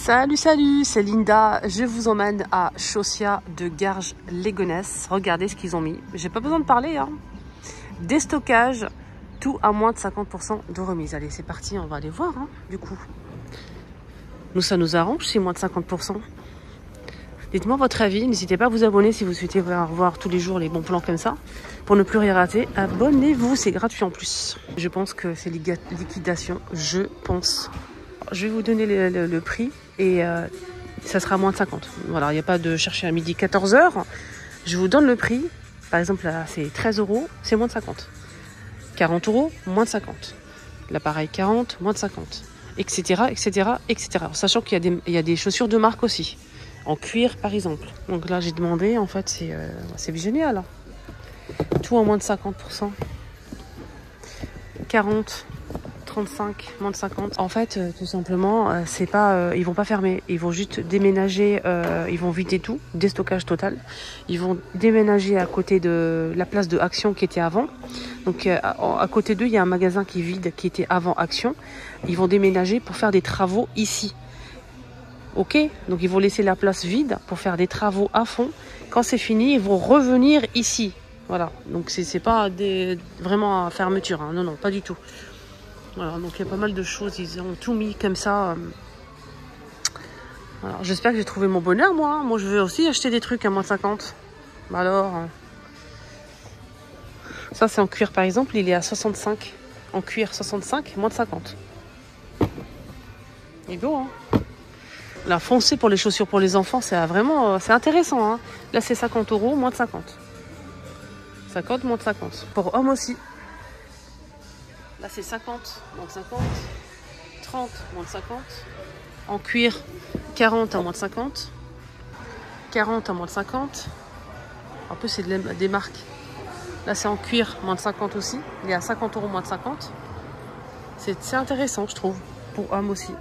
Salut, salut, c'est Linda. Je vous emmène à Chaussea de Garges-les-Gonesse. Regardez ce qu'ils ont mis. J'ai pas besoin de parler, hein. Déstockage, tout à moins de 50% de remise. Allez, c'est parti, on va aller voir, hein, du coup. Nous, ça nous arrange, c'est moins de 50%. Dites-moi votre avis. N'hésitez pas à vous abonner si vous souhaitez voir tous les jours les bons plans comme ça. Pour ne plus rien rater, abonnez-vous, c'est gratuit en plus. Je pense que c'est liquidation, je pense. Je vais vous donner le prix et ça sera moins de 50. Voilà, il n'y a pas de chercher à midi 14h. Je vous donne le prix. Par exemple, là, c'est 13 €, c'est moins de 50. 40 €, moins de 50. L'appareil 40, moins de 50. Etc., etc., etc. Sachant qu'il y a des chaussures de marque aussi. En cuir, par exemple. Donc là, j'ai demandé, en fait, c'est génial. Hein. Tout en moins de 50%. 40, 35, moins de 50. En fait, tout simplement, c'est pas, ils vont pas fermer. Ils vont juste déménager, ils vont vider tout, déstockage total. Ils vont déménager à côté de la place de Action qui était avant. Donc, à côté d'eux, il y a un magasin qui est vide, qui était avant Action. Ils vont déménager pour faire des travaux ici. Ok, donc ils vont laisser la place vide pour faire des travaux à fond. Quand c'est fini, ils vont revenir ici. Voilà, donc c'est pas vraiment à fermeture, hein. Non, pas du tout. Voilà, donc il y a pas mal de choses, ils ont tout mis comme ça. Voilà, j'espère que j'ai trouvé mon bonheur, moi. Moi, je veux aussi acheter des trucs à moins de 50. Bah alors, ça c'est en cuir par exemple, il est à 65. En cuir 65, moins de 50. Il est beau, hein. Là, foncé pour les chaussures pour les enfants, c'est vraiment, c'est intéressant. Hein. Là, c'est 50 €, moins de 50. 50, moins de 50. Pour hommes aussi. Là, c'est 50, moins de 50. 30, moins de 50. En cuir, 40 à moins de 50. 40 à moins de 50. En plus, c'est des marques. Là, c'est en cuir, moins de 50 aussi. Il est à 50 €, moins de 50. C'est intéressant, je trouve, pour hommes aussi.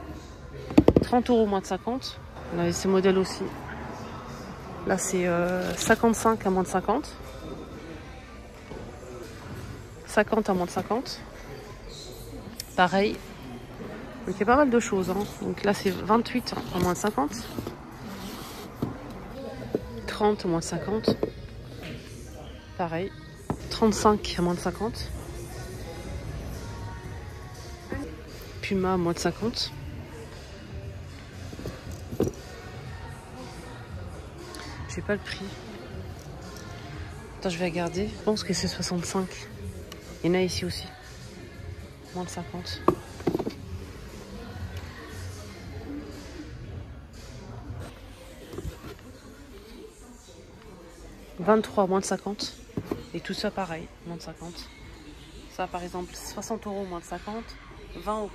30 €, moins de 50. On avait ces modèles aussi. Là, c'est 55 à moins de 50. 50 à moins de 50. Pareil. Donc, il y a pas mal de choses. Hein. Donc là, c'est 28 à moins de 50. 30 à moins de 50. Pareil. 35 à moins de 50. Puma à moins de 50. Je sais pas le prix. Attends, je vais regarder. Je pense que c'est 65. Il y en a ici aussi. Moins de 50. « 23, moins de 50. Et tout ça, pareil, moins de 50. Ça, par exemple, 60 €, moins de 50. 20 €.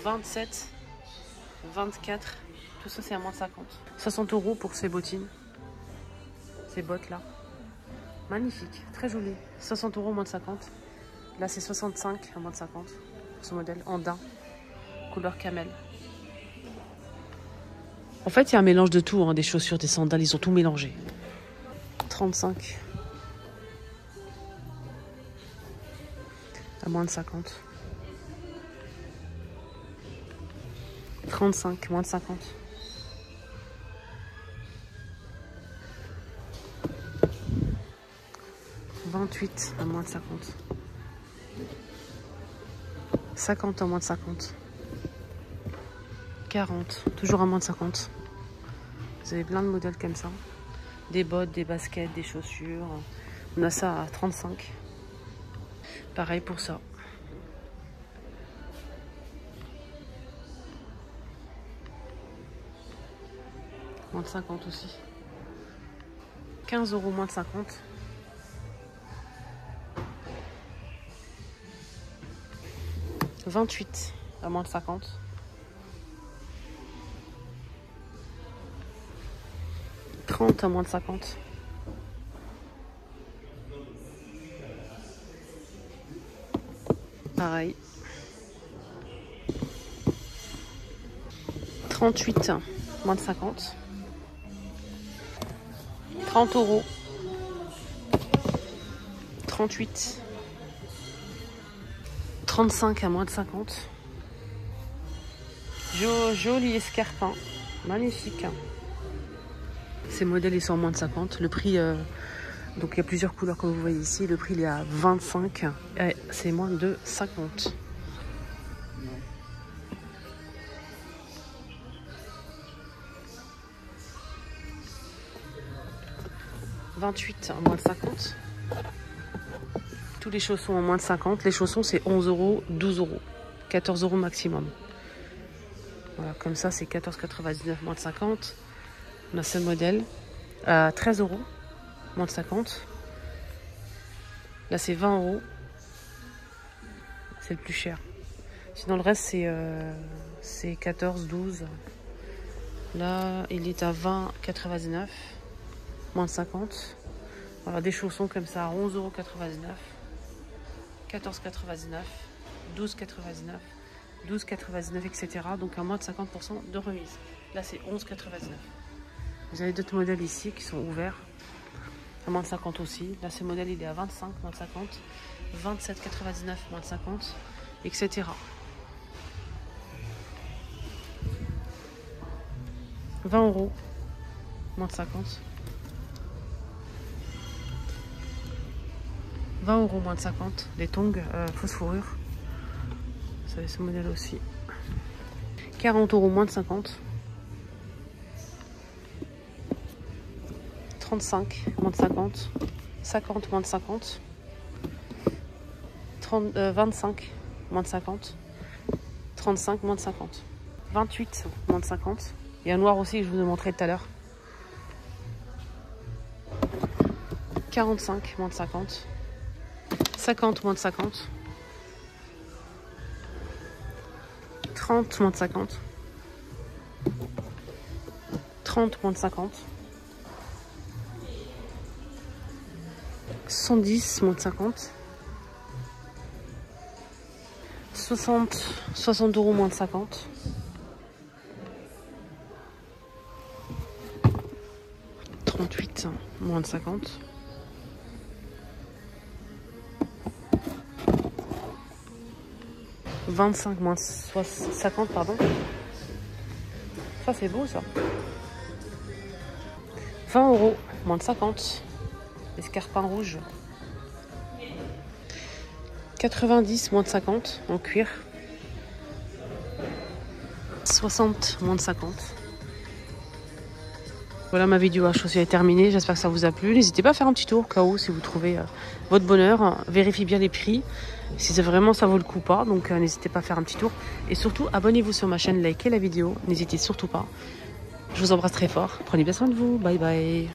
27. 24. Tout ça, c'est à moins de 50. 60 € pour ces bottines. Ces bottes-là. Magnifique, très joli. 60 €, moins de 50. Là, c'est 65 à moins de 50. Pour ce modèle, en daim. Couleur camel. En fait, il y a un mélange de tout. Hein, des chaussures, des sandales, ils ont tout mélangé. 35. À moins de 50. 35, moins de 50. 28 à moins de 50. 50 à moins de 50. 40, toujours à moins de 50. Vous avez plein de modèles comme ça. Des bottes, des baskets, des chaussures. On a ça à 35. Pareil pour ça. Moins de 50 aussi. 15 €, moins de 50. 28 à moins de 50. 30 à moins de 50. 38, moins de 50. 30 €. 38. 35 à moins de 50. Joli escarpin. Magnifique. Ces modèles, ils sont en moins de 50. Le prix, donc il y a plusieurs couleurs comme vous voyez ici. Le prix, il est à 25. Et c'est moins de 50. « 28 en moins de 50. Tous les chaussons en moins de 50. Les chaussons, c'est 11 €, 12 €. 14 € maximum. Voilà, comme ça, c'est 14,99 moins de 50. On a ce modèle à 13 €, moins de 50. Là, c'est 20 €. C'est le plus cher. Sinon, le reste, c'est 14, 12. Là, il est à 20,99, moins de 50. Voilà, des chaussons comme ça à 11,99 €, 14,99, 12,99, 12,99, etc. Donc à moins de 50% de remise. Là, c'est 11,99. Vous avez d'autres modèles ici qui sont ouverts à moins de 50 aussi. Là, ce modèle, il est à 25, moins de 50, 27,99, moins de 50, etc. 20 €, moins de 50. 20 € moins de 50. Les tongs fausse fourrure. Vous avez ce modèle aussi. 40 € moins de 50. 35 moins de 50. 50 moins de 50. 25 moins de 50. 35 moins de 50. 28 moins de 50. Il y a un noir aussi que je vous ai montré tout à l'heure. 45 moins de 50. 50 moins de 50. 30 moins de 50. 30 moins de 50. 110 moins de 50. 60 € moins de 50. 38 moins de 50. 25 moins de 50, pardon. Ça, c'est beau, ça. 20 € moins de 50. Escarpin rouge. 90 moins de 50 en cuir. 60 moins de 50. Voilà, ma vidéo à chaussures est terminée. J'espère que ça vous a plu. N'hésitez pas à faire un petit tour au cas où si vous trouvez votre bonheur. Vérifiez bien les prix. Si c'est vraiment ça vaut le coup ou pas. Donc n'hésitez pas à faire un petit tour. Et surtout, abonnez-vous sur ma chaîne, likez la vidéo. N'hésitez surtout pas. Je vous embrasse très fort. Prenez bien soin de vous. Bye bye.